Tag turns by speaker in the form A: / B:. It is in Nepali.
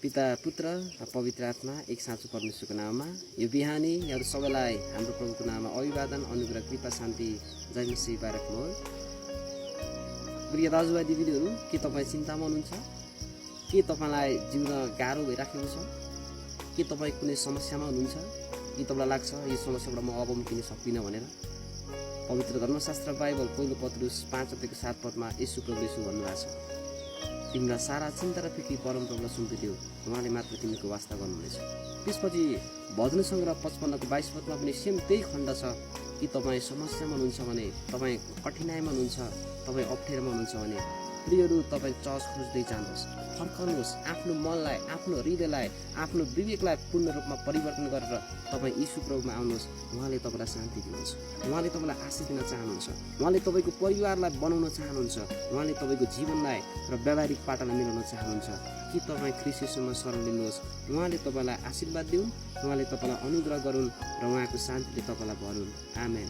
A: पिता पुत्र र पवित्र आत्मा एक साँचो परमेश्वरको नाममा यो बिहानी यहाँहरू सबैलाई हाम्रो प्रभुको नाममा अभिवादन अनुग्रह कृपा शान्ति जय मसीह बारक होस्। प्रिय दाजुभाइ दिदीहरू, के तपाईँ चिन्तामा हुनुहुन्छ? के तपाईँलाई जिउन गाह्रो भइराखेको छ? के तपाईँ कुनै समस्यामा हुनुहुन्छ? के तपाईँलाई लाग्छ यो समस्याबाट म अब मुक्तिन सक्दिनँ भनेर? पवित्र धर्मशास्त्र बाइबल पहिलो पत्रुस 5:7 यसु प्रभुले यसो भन्नुभएको छ, तिमीलाई सारा चिन्ता र फिक्री परमप्रभुलाई सुम्पिदियो, उहाँले मात्र तिमीको वास्ता गर्नुहुनेछ। त्यसपछि भजन सङ्ग्रह 55:22 पनि सेम त्यही खण्ड छ कि तपाईँ समस्यामा हुनुहुन्छ भने, तपाईँ कठिनाइमा हुनुहुन्छ, तपाईँ अप्ठ्यारोमा हुनुहुन्छ भने प्रियहरू तपाईँ चर्च खोज्दै जानुहोस्, फर्कनुहोस्, आफ्नो मनलाई, आफ्नो हृदयलाई, आफ्नो विवेकलाई पूर्ण रूपमा परिवर्तन गरेर तपाईँ यीशु प्रभुमा आउनुहोस्। उहाँले तपाईँलाई शान्ति दिनुहुन्छ, उहाँले तपाईँलाई आशिष दिन चाहनुहुन्छ, उहाँले तपाईँको परिवारलाई बनाउन चाहनुहुन्छ, उहाँले तपाईँको जीवनलाई र व्यावहारिक पाटालाई मिलाउन चाहनुहुन्छ। कि तपाईँ ख्रीष्टमा शरण लिनुहोस्, उहाँले तपाईँलाई आशीर्वाद दिउन्, उहाँले तपाईँलाई अनुग्रह गरून् र उहाँको शान्तिले तपाईँलाई भरुन्। आमेन।